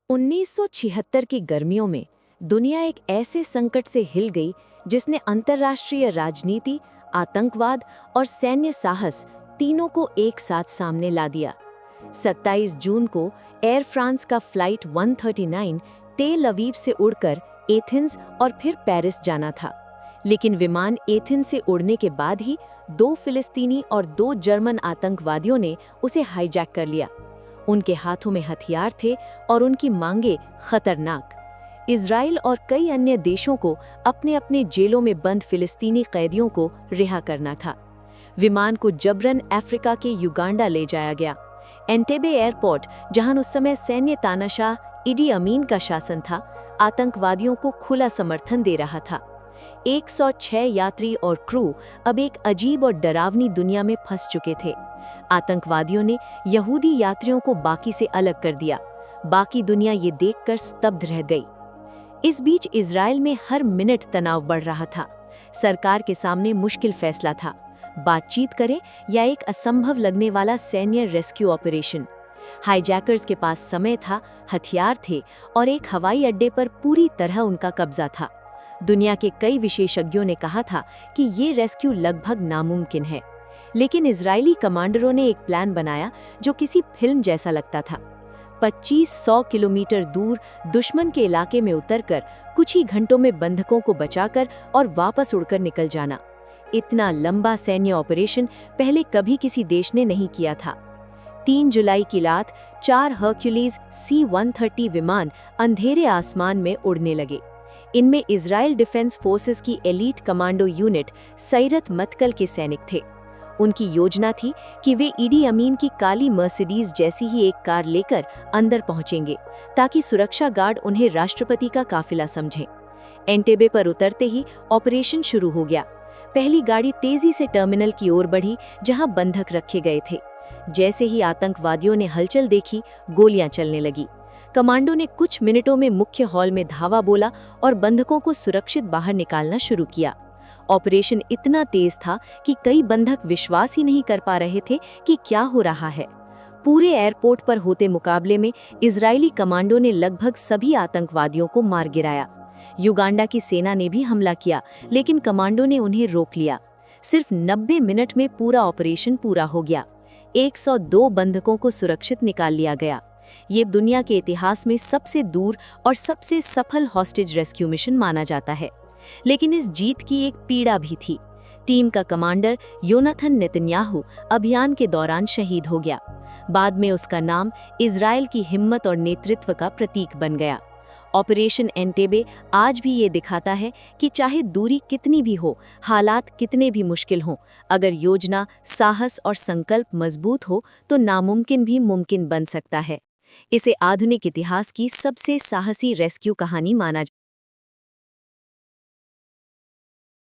1976 की गर्मियों में दुनिया एक ऐसे संकट से हिल गई जिसने अंतर्राष्ट्रीय राजनीति, आतंकवाद और सैन्य साहस तीनों को एक साथ सामने ला दिया। 27 जून को एयर फ्रांस का फ्लाइट 139 तेल अवीव से उड़कर एथेंस और फिर पेरिस जाना था, लेकिन विमान एथेंस से उड़ने के बाद ही 2 फिलिस्तीनी और 2 जर्मन आतंकवादियों ने उसे हाईजैक कर लिया। उनके हाथों में हथियार थे और उनकी मांगे खतरनाक। इजराइल और कई अन्य देशों को अपने अपने जेलों में बंद फिलिस्तीनी कैदियों को रिहा करना था। विमान को जबरन अफ्रीका के युगांडा ले जाया गया। एंटेबे एयरपोर्ट, जहां उस समय सैन्य तानाशाह इडी अमीन का शासन था, आतंकवादियों को खुला समर्थन दे रहा था। 106 यात्री और क्रू अब एक अजीब और डरावनी दुनिया में फंस चुके थे। आतंकवादियों ने यहूदी यात्रियों को बाकी से अलग कर दिया। बाकी दुनिया ये देखकर स्तब्ध रह गई। इस बीच इजराइल में हर मिनट तनाव बढ़ रहा था। सरकार के सामने मुश्किल फैसला था, बातचीत करें या एक असंभव लगने वाला सैन्य रेस्क्यू ऑपरेशन। हाईजैकर्स के पास समय था, हथियार थे और एक हवाई अड्डे पर पूरी तरह उनका कब्जा था। दुनिया के कई विशेषज्ञों ने कहा था कि ये रेस्क्यू लगभग नामुमकिन है, लेकिन इजरायली कमांडरों ने एक प्लान बनाया जो किसी फिल्म जैसा लगता था। 2500 किलोमीटर दूर दुश्मन के इलाके में उतरकर कुछ ही घंटों में बंधकों को बचाकर और वापस उड़कर निकल जाना। इतना लंबा सैन्य ऑपरेशन पहले कभी किसी देश ने नहीं किया था। 3 जुलाई की रात 4 हर्क्यूलीज C-130 विमान अंधेरे आसमान में उड़ने लगे। इनमें इजराइल डिफेंस फोर्सेस की एलीट कमांडो यूनिट सैरत मतकल के सैनिक थे। उनकी योजना थी कि वे इडी अमीन की काली मर्सिडीज जैसी ही एक कार लेकर अंदर पहुंचेंगे, ताकि सुरक्षा गार्ड उन्हें राष्ट्रपति का काफिला समझें। एंटेबे पर उतरते ही ऑपरेशन शुरू हो गया। पहली गाड़ी तेजी से टर्मिनल की ओर बढ़ी, जहां बंधक रखे गए थे। जैसे ही आतंकवादियों ने हलचल देखी, गोलियां चलने लगी। कमांडो ने कुछ मिनटों में मुख्य हॉल में धावा बोला और बंधकों को सुरक्षित बाहर निकालना शुरू किया। ऑपरेशन इतना तेज था कि कई बंधक विश्वास ही नहीं कर पा रहे थे कि क्या हो रहा है। पूरे एयरपोर्ट पर होते मुकाबले में इजरायली कमांडो ने लगभग सभी आतंकवादियों को मार गिराया। युगांडा की सेना ने भी हमला किया, लेकिन कमांडो ने उन्हें रोक लिया। सिर्फ 90 मिनट में पूरा ऑपरेशन पूरा हो गया। 102 बंधकों को सुरक्षित निकाल लिया गया। ये दुनिया के इतिहास में सबसे दूर और सबसे सफल हॉस्टेज रेस्क्यू मिशन माना जाता है। लेकिन इस जीत की एक पीड़ा भी थी। टीम का कमांडर योनाथन नेतन्याहू अभियान के दौरान शहीद हो गया। बाद में उसका नाम इजराइल की हिम्मत और नेतृत्व का प्रतीक बन गया। ऑपरेशन एंटेबे आज भी ये दिखाता है कि चाहे दूरी कितनी भी हो, हालात कितने भी मुश्किल हों, अगर योजना, साहस और संकल्प मजबूत हो तो नामुमकिन भी मुमकिन बन सकता है। इसे आधुनिक इतिहास की सबसे साहसी रेस्क्यू कहानी माना